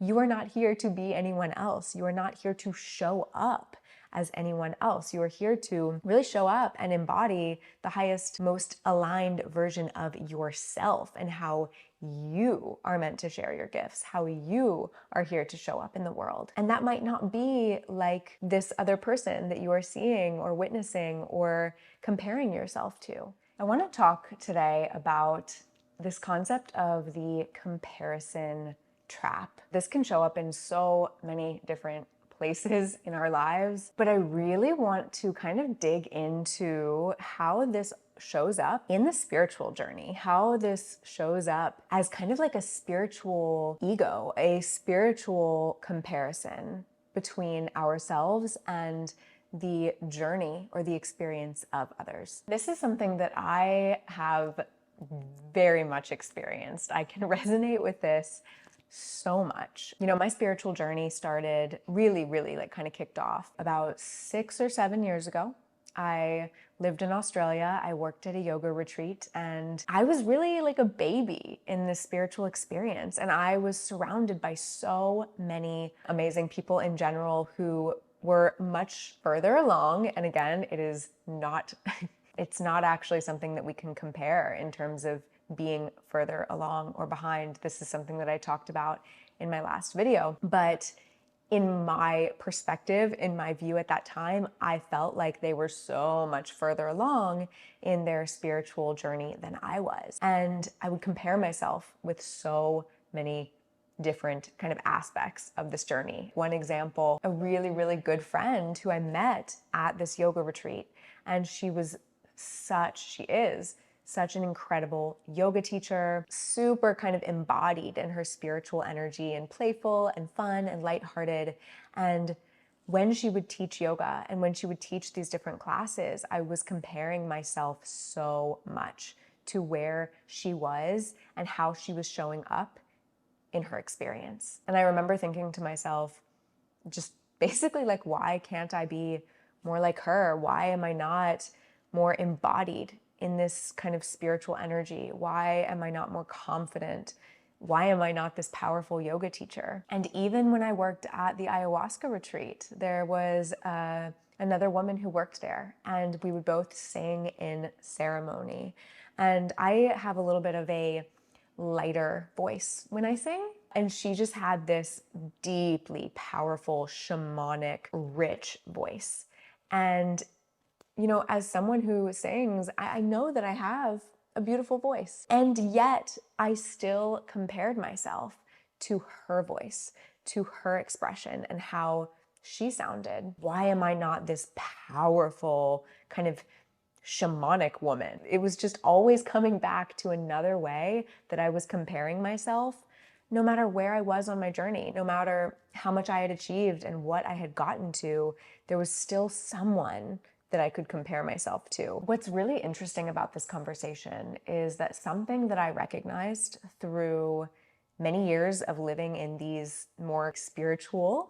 You are not here to be anyone else. You are not here to show up as anyone else. You are here to really show up and embody the highest, most aligned version of yourself and how you are meant to share your gifts, how you are here to show up in the world. And that might not be like this other person that you are seeing or witnessing or comparing yourself to. I want to talk today about this concept of the comparison trap. This can show up in so many different places in our lives, but I really want to kind of dig into how this shows up in the spiritual journey, how this shows up as kind of like a spiritual ego, a spiritual comparison between ourselves and the journey or the experience of others. This is something that I have very much experienced. I can resonate with this so much. You know, my spiritual journey started really like kind of kicked off about 6 or 7 years ago. I lived in Australia. I worked at a yoga retreat and I was really like a baby in this spiritual experience. And I was surrounded by so many amazing people in general who were much further along. And again, it is not, it's not actually something that we can compare in terms of being further along or behind. This is something that I talked about in my last video. But in my perspective, in my view at that time, I felt like they were so much further along in their spiritual journey than I was. And I would compare myself with so many different kind of aspects of this journey. One example, a really good friend who I met at this yoga retreat, and she is such an incredible yoga teacher, super kind of embodied in her spiritual energy and playful and fun and lighthearted. And when she would teach yoga and when she would teach these different classes, I was comparing myself so much to where she was and how she was showing up in her experience. And I remember thinking to myself, just basically like, why can't I be more like her? Why am I not more embodied in this kind of spiritual energy? Why am I not more confident? Why am I not this powerful yoga teacher? And even when I worked at the ayahuasca retreat, there was another woman who worked there, and we would both sing in ceremony. And I have a little bit of a lighter voice when I sing. And she just had this deeply powerful, shamanic, rich voice. And you know, as someone who sings, I know that I have a beautiful voice. And yet I still compared myself to her voice, to her expression and how she sounded. Why am I not this powerful kind of shamanic woman? It was just always coming back to another way that I was comparing myself. No matter where I was on my journey, no matter how much I had achieved and what I had gotten to, there was still someone that I could compare myself to. What's really interesting about this conversation is that something that I recognized through many years of living in these more spiritual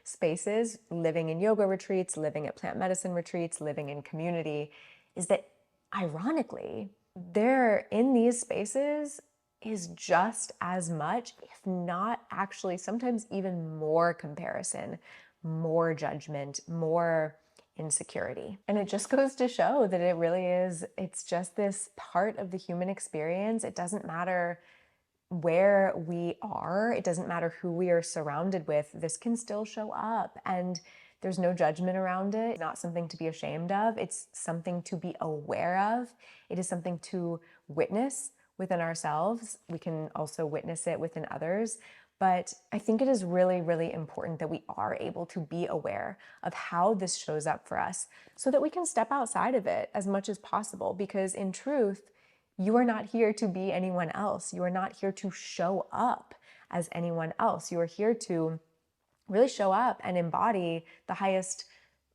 spaces, living in yoga retreats, living at plant medicine retreats, living in community, is that ironically, there in these spaces is just as much, if not actually sometimes even more comparison, more judgment, more insecurity. And it just goes to show that it really is, it's just this part of the human experience. It doesn't matter where we are, it doesn't matter who we are surrounded with, this can still show up. And there's no judgment around it. It's not something to be ashamed of. It's something to be aware of. It is something to witness within ourselves. We can also witness it within others. But I think it is really important that we are able to be aware of how this shows up for us so that we can step outside of it as much as possible. Because in truth, you are not here to be anyone else. You are not here to show up as anyone else. You are here to really show up and embody the highest,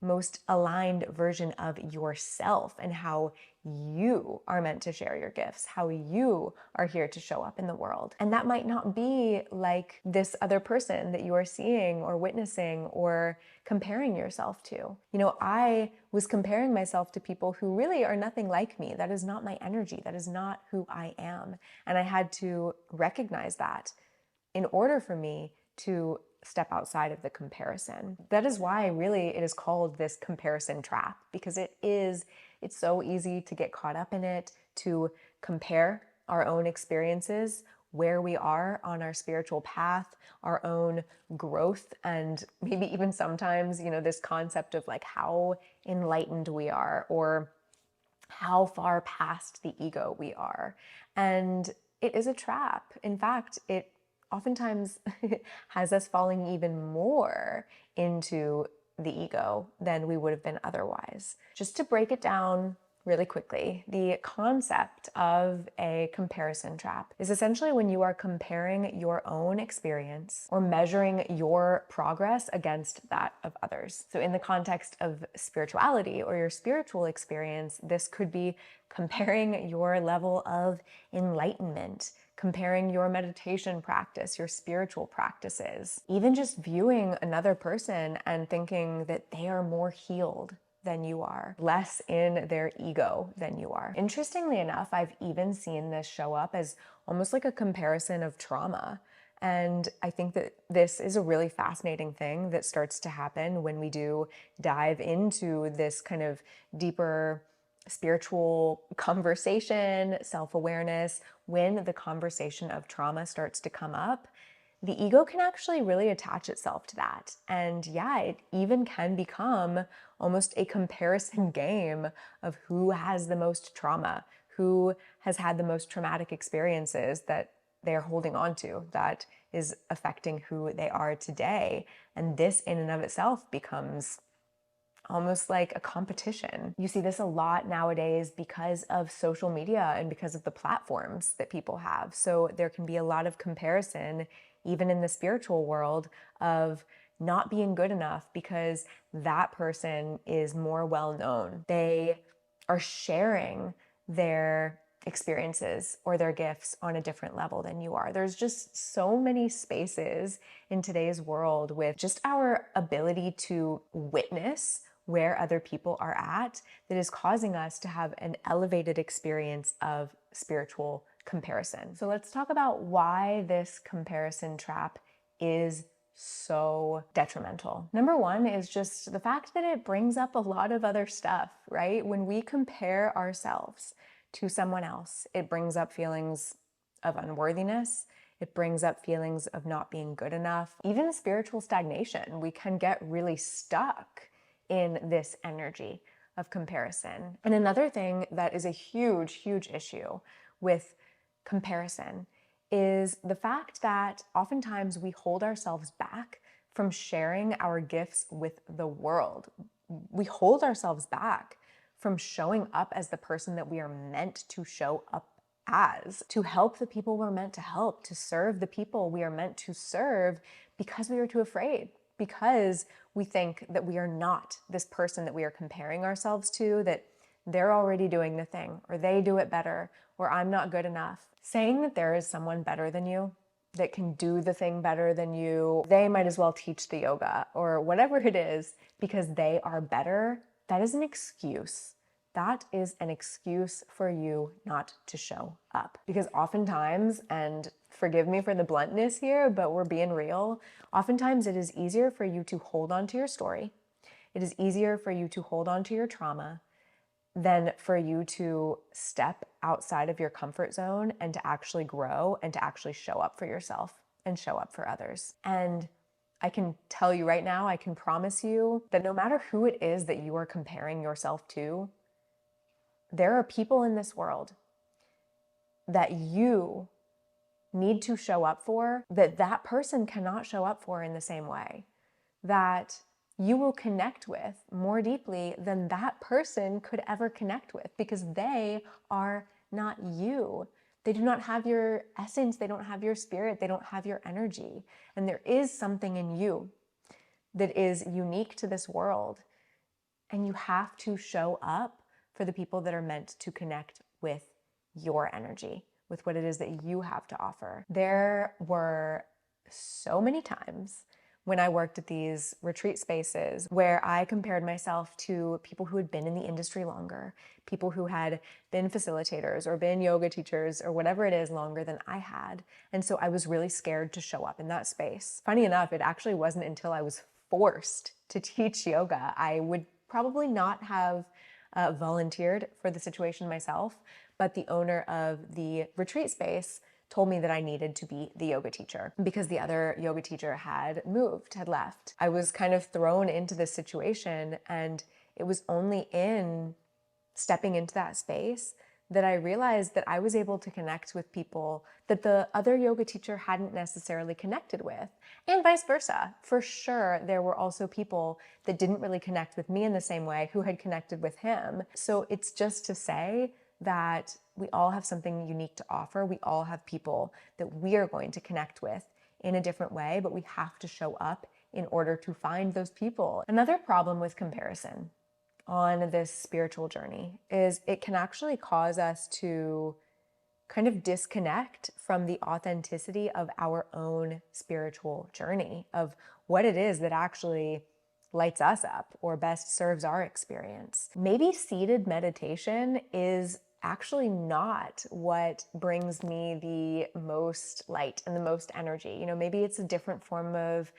most aligned version of yourself and how you are meant to share your gifts, how you are here to show up in the world. And that might not be like this other person that you are seeing or witnessing or comparing yourself to. You know, I was comparing myself to people who really are nothing like me. That is not my energy. That is not who I am. And I had to recognize that in order for me to step outside of the comparison. That is why really it is called this comparison trap, because it's so easy to get caught up in it, to compare our own experiences, where we are on our spiritual path, our own growth, and maybe even sometimes, this concept of like how enlightened we are, or how far past the ego we are. And it is a trap. In fact, it oftentimes has us falling even more into the ego than we would have been otherwise. Just to break it down really quickly, the concept of a comparison trap is essentially when you are comparing your own experience or measuring your progress against that of others. So in the context of spirituality or your spiritual experience, this could be comparing your level of enlightenment, comparing your meditation practice, your spiritual practices, even just viewing another person and thinking that they are more healed than you are, less in their ego than you are. Interestingly enough, I've even seen this show up as almost like a comparison of trauma. And I think that this is a really fascinating thing that starts to happen when we do dive into this kind of deeper spiritual conversation, self-awareness. When the conversation of trauma starts to come up, the ego can actually really attach itself to that. And yeah, it even can become almost a comparison game of who has the most trauma, who has had the most traumatic experiences that they're holding on to, that is affecting who they are today. And this in and of itself becomes almost like a competition. You see this a lot nowadays because of social media and because of the platforms that people have. So there can be a lot of comparison, even in the spiritual world, of not being good enough because that person is more well known. They are sharing their experiences or their gifts on a different level than you are. There's just so many spaces in today's world with just our ability to witness where other people are at that is causing us to have an elevated experience of spiritual comparison. So let's talk about why this comparison trap is so detrimental. Number one is just the fact that it brings up a lot of other stuff, right? When we compare ourselves to someone else, it brings up feelings of unworthiness. It brings up feelings of not being good enough, even spiritual stagnation. We can get really stuck in this energy of comparison. And another thing that is a huge, huge issue with comparison is the fact that oftentimes we hold ourselves back from sharing our gifts with the world. We hold ourselves back from showing up as the person that we are meant to show up as, to help the people we're meant to help, to serve the people we are meant to serve, because we are too afraid, because we think that we are not this person that we are comparing ourselves to, that they're already doing the thing, or they do it better, or I'm not good enough. Saying that there is someone better than you that can do the thing better than you, they might as well teach the yoga or whatever it is because they are better, that is an excuse. That is an excuse for you not to show up. Because oftentimes, and forgive me for the bluntness here, but we're being real, oftentimes it is easier for you to hold on to your story. It is easier for you to hold on to your trauma than for you to step outside of your comfort zone and to actually grow and to actually show up for yourself and show up for others. And I can tell you right now, I can promise you that no matter who it is that you are comparing yourself to, there are people in this world that you need to show up for, that that person cannot show up for in the same way, that you will connect with more deeply than that person could ever connect with, because they are not you. They do not have your essence. They don't have your spirit. They don't have your energy. And there is something in you that is unique to this world. And you have to show up for the people that are meant to connect with your energy, with what it is that you have to offer. There were so many times when I worked at these retreat spaces where I compared myself to people who had been in the industry longer, people who had been facilitators or been yoga teachers or whatever it is longer than I had. And so I was really scared to show up in that space. Funny enough, it actually wasn't until I was forced to teach yoga. I would probably not have volunteered for the situation myself, but the owner of the retreat space told me that I needed to be the yoga teacher because the other yoga teacher had moved, had left. I was kind of thrown into this situation, and it was only in stepping into that space that I realized that I was able to connect with people that the other yoga teacher hadn't necessarily connected with, and vice versa. For sure, there were also people that didn't really connect with me in the same way who had connected with him. So it's just to say that we all have something unique to offer. We all have people that we are going to connect with in a different way, but we have to show up in order to find those people. Another problem with comparison on this spiritual journey is it can actually cause us to kind of disconnect from the authenticity of our own spiritual journey, of what it is that actually lights us up or best serves our experience. Maybe seated meditation is actually not what brings me the most light and the most energy. You know, maybe it's a different form of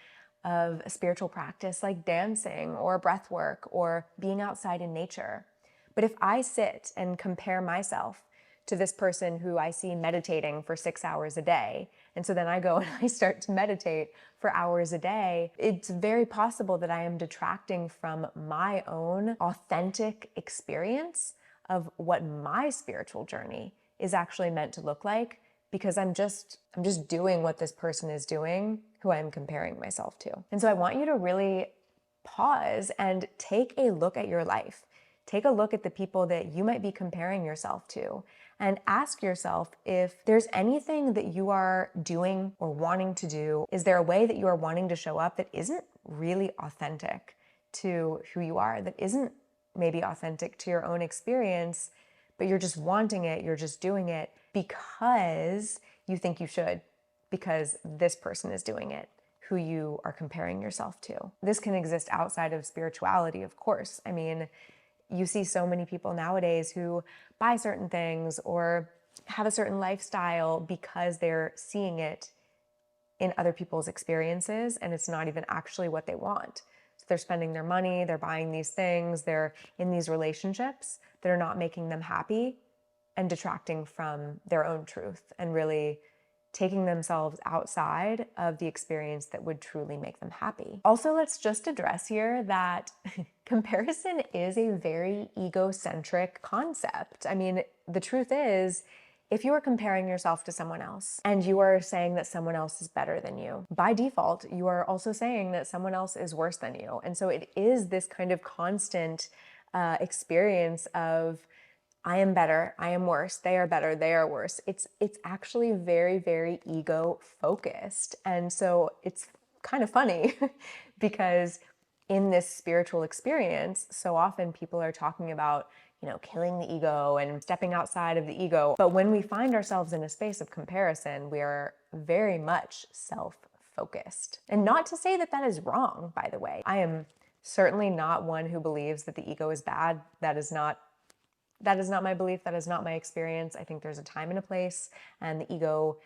a spiritual practice like dancing or breath work or being outside in nature. But if I sit and compare myself to this person who I see meditating for 6 hours a day, and so then I go and I start to meditate for hours a day, it's very possible that I am detracting from my own authentic experience of what my spiritual journey is actually meant to look like, because I'm just doing what this person is doing who I'm comparing myself to. And so I want you to really pause and take a look at your life. Take a look at the people that you might be comparing yourself to and ask yourself if there's anything that you are doing or wanting to do. Is there a way that you are wanting to show up that isn't really authentic to who you are, that isn't maybe authentic to your own experience, but you're just wanting it, you're just doing it because you think you should, because this person is doing it, who you are comparing yourself to. This can exist outside of spirituality, of course. I mean, you see so many people nowadays who buy certain things or have a certain lifestyle because they're seeing it in other people's experiences, and it's not even actually what they want. So they're spending their money, they're buying these things, they're in these relationships that are not making them happy and detracting from their own truth and really taking themselves outside of the experience that would truly make them happy. Also, let's just address here that comparison is a very egocentric concept. I mean, the truth is, if you are comparing yourself to someone else and you are saying that someone else is better than you, by default, you are also saying that someone else is worse than you. And so it is this kind of constant experience of, I am better, I am worse, they are better, they are worse. It's actually very, very ego focused. And so it's kind of funny because in this spiritual experience, so often people are talking about, you know, killing the ego and stepping outside of the ego. But when we find ourselves in a space of comparison, we are very much self-focused. And not to say that that is wrong, by the way. I am certainly not one who believes that the ego is bad. That is not my belief. That is not my experience. I think there's a time and a place, and the ego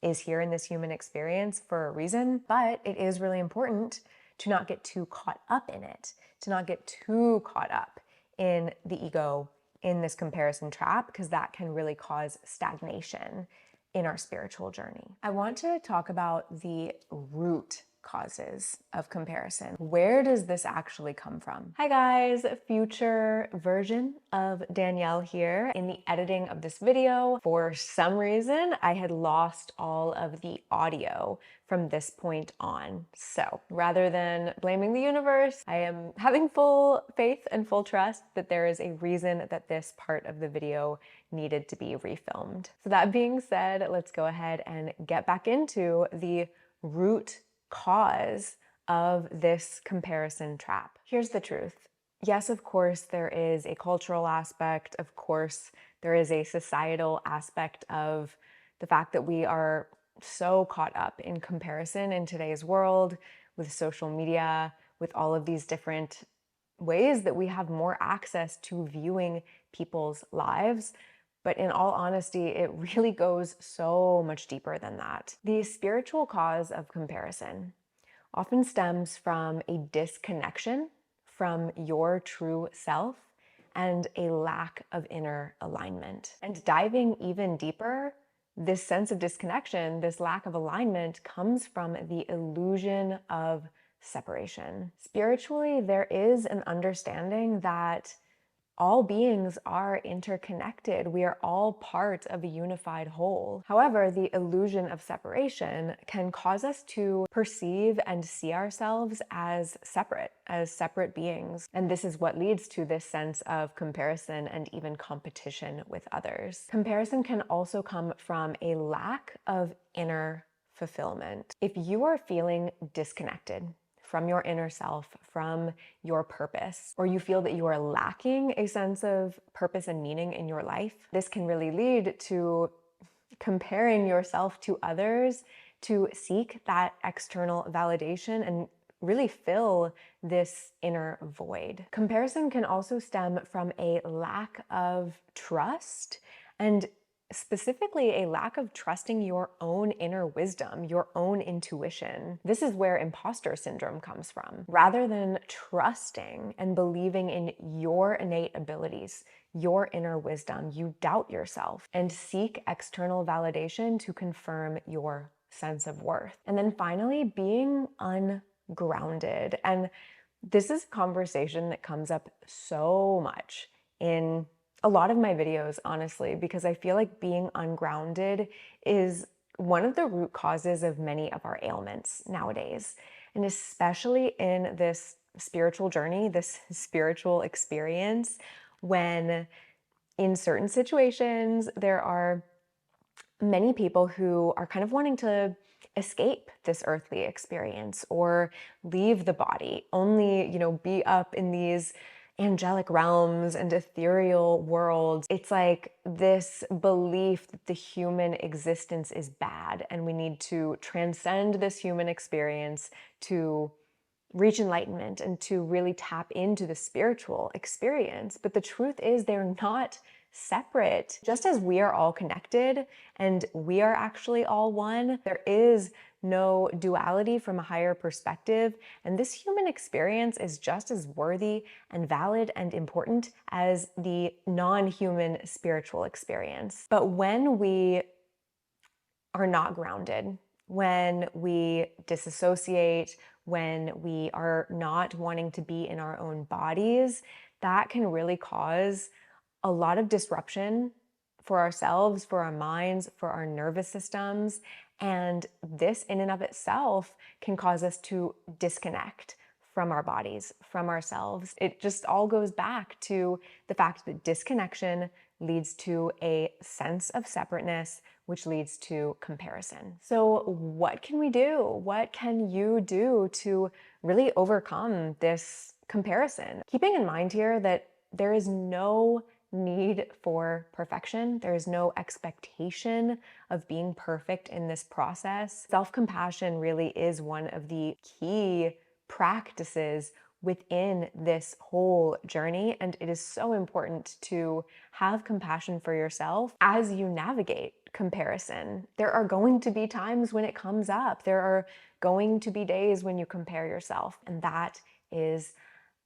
is here in this human experience for a reason, but it is really important to not get too caught up in it, to not get too caught up in the ego, in this comparison trap, because that can really cause stagnation in our spiritual journey. I want to talk about the root causes of comparison. Where does this actually come from? Hi guys, future version of Danielle here. In the editing of this video, for some reason, I had lost all of the audio from this point on. So rather than blaming the universe, I am having full faith and full trust that there is a reason that this part of the video needed to be refilmed. So that being said, let's go ahead and get back into the root cause of this comparison trap. Here's the truth. Yes, of course, there is a cultural aspect. Of course, there is a societal aspect of the fact that we are so caught up in comparison in today's world. with social media, with all of these different ways that we have more access to viewing people's lives. But in all honesty, it really goes so much deeper than that. The spiritual cause of comparison often stems from a disconnection from your true self and a lack of inner alignment. And diving even deeper, this sense of disconnection, this lack of alignment, comes from the illusion of separation. Spiritually, there is an understanding that all beings are interconnected. We are all part of a unified whole. However, the illusion of separation can cause us to perceive and see ourselves as separate beings. And this is what leads to this sense of comparison and even competition with others. Comparison can also come from a lack of inner fulfillment. If you are feeling disconnected from your inner self, from your purpose, or you feel that you are lacking a sense of purpose and meaning in your life, this can really lead to comparing yourself to others to seek that external validation and really fill this inner void. Comparison can also stem from a lack of trust, and specifically a lack of trusting your own inner wisdom, your own intuition. This is where imposter syndrome comes from. Rather than trusting and believing in your innate abilities, your inner wisdom, you doubt yourself and seek external validation to confirm your sense of worth. And then finally, being ungrounded. And this is a conversation that comes up so much in a lot of my videos, honestly, because I feel like being ungrounded is one of the root causes of many of our ailments nowadays. And especially in this spiritual journey, this spiritual experience, when in certain situations there are many people who are kind of wanting to escape this earthly experience or leave the body, only, be up in these angelic realms and ethereal worlds. It's like this belief that the human existence is bad and we need to transcend this human experience to reach enlightenment and to really tap into the spiritual experience. But the truth is, they're not separate. Just as we are all connected and we are actually all one, there is no duality from a higher perspective. And this human experience is just as worthy and valid and important as the non-human spiritual experience. But when we are not grounded, when we disassociate, when we are not wanting to be in our own bodies, that can really cause a lot of disruption for ourselves, for our minds, for our nervous systems. And this in and of itself can cause us to disconnect from our bodies, from ourselves. It just all goes back to the fact that disconnection leads to a sense of separateness, which leads to comparison. So what can we do? What can you do to really overcome this comparison? Keeping in mind here that there is no need for perfection. There is no expectation of being perfect in this process. Self-compassion really is one of the key practices within this whole journey, and it is so important to have compassion for yourself as you navigate comparison. There are going to be times when it comes up. There are going to be days when you compare yourself, and that is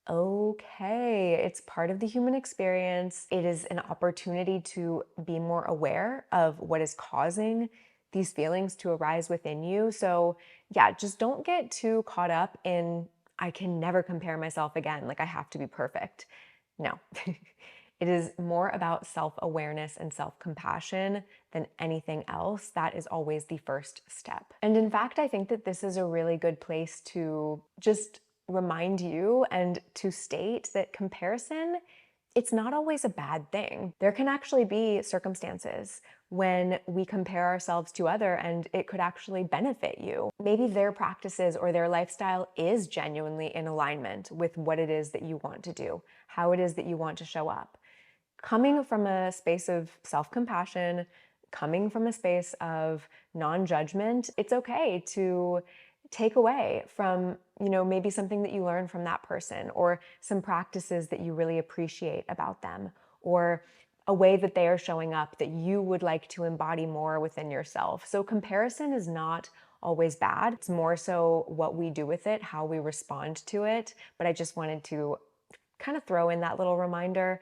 okay. It's part of the human experience. It is an opportunity to be more aware of what is causing these feelings to arise within you. So yeah, just don't get too caught up in, I can never compare myself again, like I have to be perfect. No. It is more about self-awareness and self-compassion than anything else. That is always the first step. And in fact, I think that this is a really good place to just remind you and to state that comparison, it's not always a bad thing. There can actually be circumstances when we compare ourselves to other and it could actually benefit you. Maybe their practices or their lifestyle is genuinely in alignment with what it is that you want to do, how it is that you want to show up. Coming from a space of self-compassion, coming from a space of non-judgment, it's okay to take away from, maybe something that you learn from that person, or some practices that you really appreciate about them, or a way that they are showing up that you would like to embody more within yourself. So comparison is not always bad. It's more so what we do with it, how we respond to it. But I just wanted to kind of throw in that little reminder.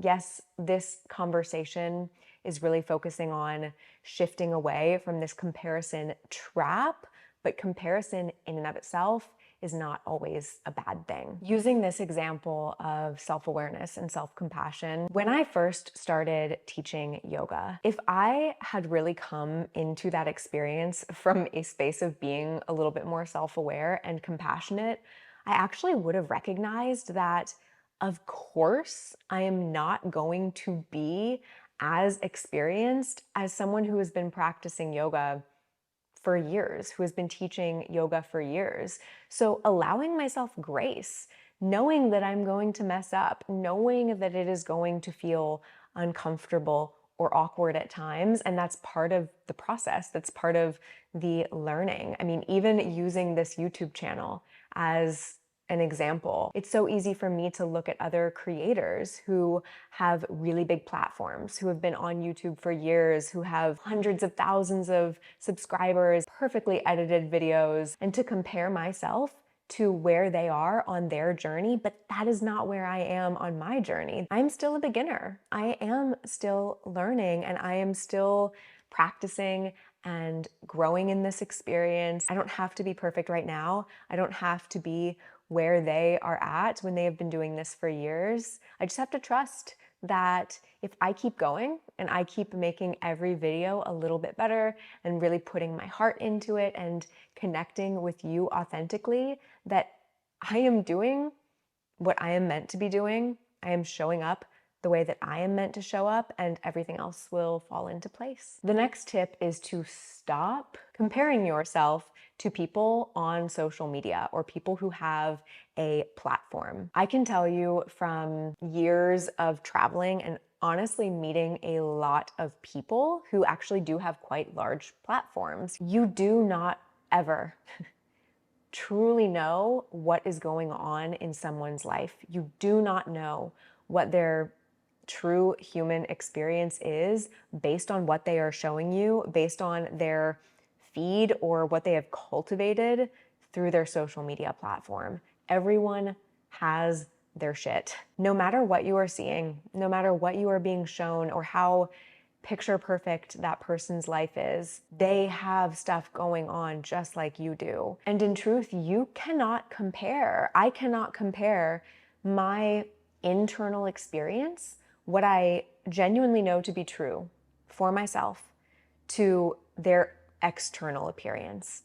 Yes, this conversation is really focusing on shifting away from this comparison trap, but comparison in and of itself is not always a bad thing. Using this example of self-awareness and self-compassion, when I first started teaching yoga, if I had really come into that experience from a space of being a little bit more self-aware and compassionate, I actually would have recognized that, of course, I am not going to be as experienced as someone who has been practicing yoga for years, who has been teaching yoga for years. So allowing myself grace, knowing that I'm going to mess up, knowing that it is going to feel uncomfortable or awkward at times. And that's part of the process. That's part of the learning. I mean, even using this YouTube channel as an example, it's so easy for me to look at other creators who have really big platforms, who have been on YouTube for years, who have hundreds of thousands of subscribers, perfectly edited videos, and to compare myself to where they are on their journey. But that is not where I am on my journey. I'm still a beginner. I am still learning, and I am still practicing and growing in this experience. I don't have to be perfect right now. I don't have to be where they are at when they have been doing this for years. I just have to trust that if I keep going and I keep making every video a little bit better and really putting my heart into it and connecting with you authentically, that I am doing what I am meant to be doing. I am showing up the way that I am meant to show up, and everything else will fall into place. The next tip is to stop comparing yourself to people on social media or people who have a platform. I can tell you from years of traveling and honestly meeting a lot of people who actually do have quite large platforms, you do not ever truly know what is going on in someone's life. You do not know what their true human experience is based on what they are showing you, based on their feed or what they have cultivated through their social media platform. Everyone has their shit. No matter what you are seeing, no matter what you are being shown or how picture perfect that person's life is, they have stuff going on just like you do. And in truth, you cannot compare. I cannot compare my internal experience, what I genuinely know to be true for myself, to their external appearance,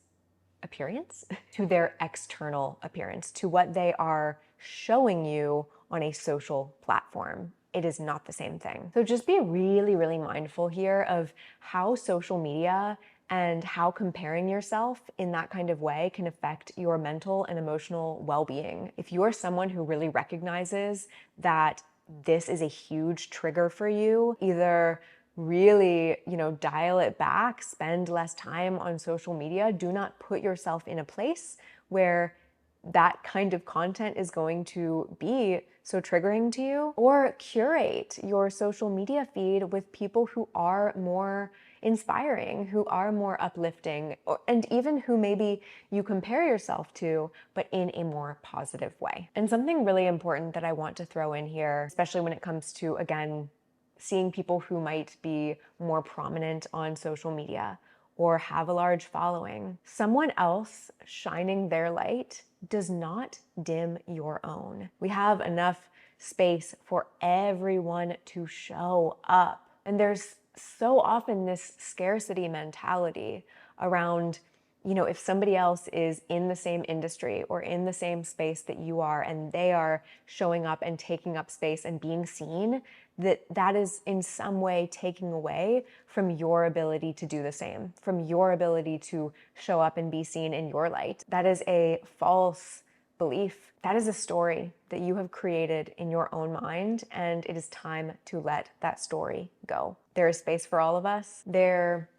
to their external appearance, to what they are showing you on a social platform. It is not the same thing. So just be really, really mindful here of how social media and how comparing yourself in that kind of way can affect your mental and emotional well-being. If you're someone who really recognizes that this is a huge trigger for you, either really, dial it back, spend less time on social media. Do not put yourself in a place where that kind of content is going to be so triggering to you, or curate your social media feed with people who are more inspiring, who are more uplifting, and even who maybe you compare yourself to, but in a more positive way. And something really important that I want to throw in here, especially when it comes to, again, seeing people who might be more prominent on social media or have a large following. Someone else shining their light does not dim your own. We have enough space for everyone to show up. And there's so often this scarcity mentality around, if somebody else is in the same industry or in the same space that you are, and they are showing up and taking up space and being seen, that is in some way taking away from your ability to do the same, from your ability to show up and be seen in your light. That is a false belief. That is a story that you have created in your own mind, and it is time to let that story go. There is space for all of us. There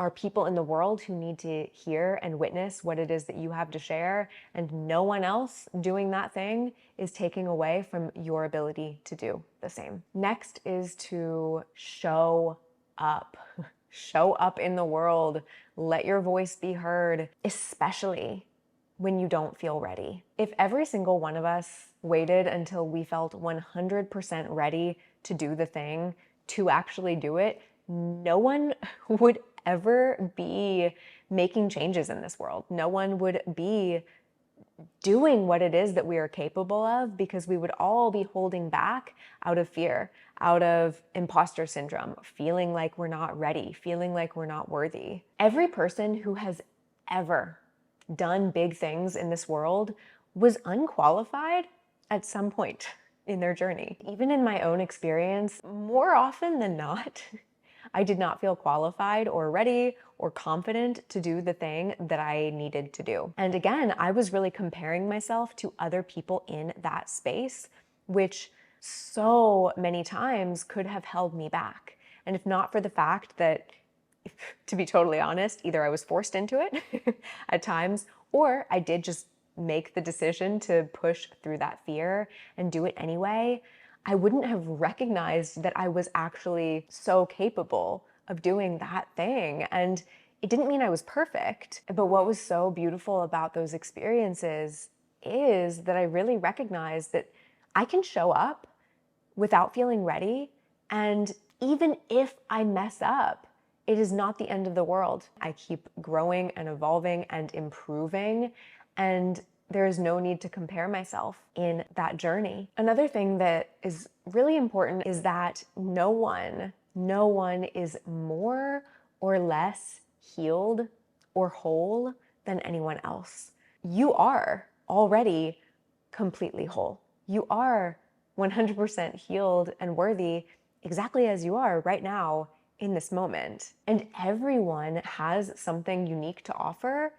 are people in the world who need to hear and witness what it is that you have to share, and no one else doing that thing is taking away from your ability to do the same. Next is to show up. Show up in the world. Let your voice be heard, especially when you don't feel ready. If every single one of us waited until we felt 100% ready to do the thing, to actually do it, no one would ever be making changes in this world. No one would be doing what it is that we are capable of, because we would all be holding back out of fear, out of imposter syndrome, feeling like we're not ready, feeling like we're not worthy. Every person who has ever done big things in this world was unqualified at some point in their journey. Even in my own experience, more often than not, I did not feel qualified or ready or confident to do the thing that I needed to do. And again, I was really comparing myself to other people in that space, which so many times could have held me back. And if not for the fact that, to be totally honest, either I was forced into it at times, or I did just make the decision to push through that fear and do it anyway, I wouldn't have recognized that I was actually so capable of doing that thing. And it didn't mean I was perfect. But what was so beautiful about those experiences is that I really recognized that I can show up without feeling ready. And even if I mess up, it is not the end of the world. I keep growing and evolving and improving, and there is no need to compare myself in that journey. Another thing that is really important is that no one is more or less healed or whole than anyone else. You are already completely whole. You are 100% healed and worthy exactly as you are right now in this moment. And everyone has something unique to offer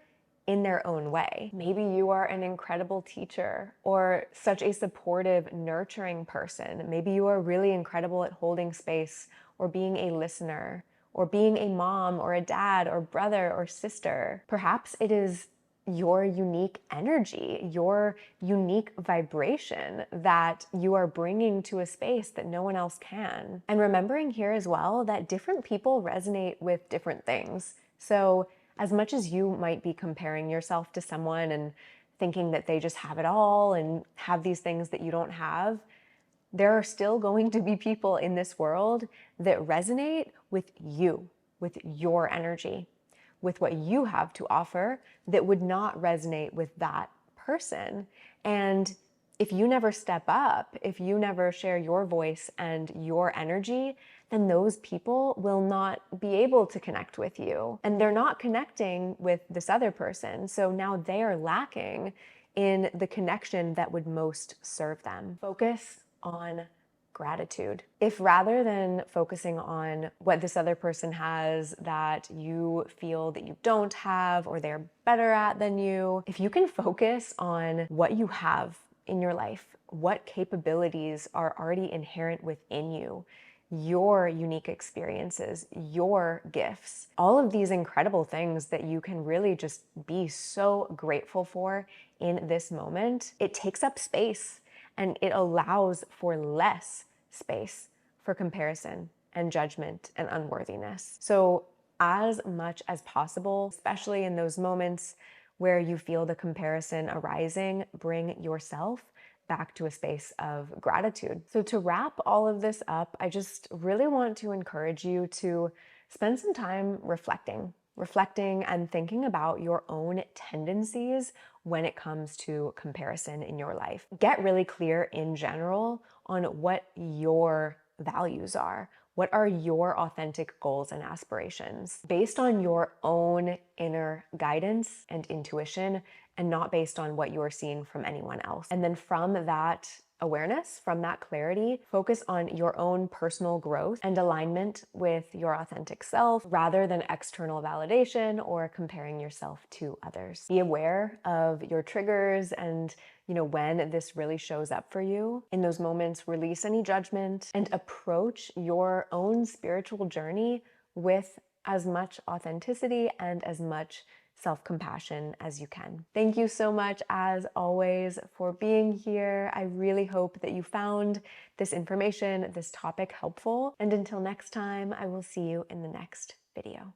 in their own way. Maybe you are an incredible teacher or such a supportive, nurturing person. Maybe you are really incredible at holding space or being a listener or being a mom or a dad or brother or sister. Perhaps it is your unique energy, your unique vibration that you are bringing to a space that no one else can. And remembering here as well that different people resonate with different things. So as much as you might be comparing yourself to someone and thinking that they just have it all and have these things that you don't have, there are still going to be people in this world that resonate with you, with your energy, with what you have to offer, that would not resonate with that person. And if you never step up, if you never share your voice and your energy, then those people will not be able to connect with you. And they're not connecting with this other person. So now they are lacking in the connection that would most serve them. Focus on gratitude. If rather than focusing on what this other person has that you feel that you don't have or they're better at than you, if you can focus on what you have in your life, what capabilities are already inherent within you, your unique experiences, your gifts, all of these incredible things that you can really just be so grateful for in this moment, it takes up space. And it allows for less space for comparison and judgment and unworthiness. So as much as possible, especially in those moments where you feel the comparison arising, bring yourself back to a space of gratitude. So to wrap all of this up, I just really want to encourage you to spend some time reflecting and thinking about your own tendencies when it comes to comparison in your life. Get really clear in general on what your values are. What are your authentic goals and aspirations based on your own inner guidance and intuition, and not based on what you're seeing from anyone else. And then from that awareness, from that clarity, focus on your own personal growth and alignment with your authentic self rather than external validation or comparing yourself to others. Be aware of your triggers and when this really shows up for you. In those moments, release any judgment and approach your own spiritual journey with as much authenticity and as much self-compassion as you can. Thank you so much, as always, for being here. I really hope that you found this information, this topic helpful. And until next time, I will see you in the next video.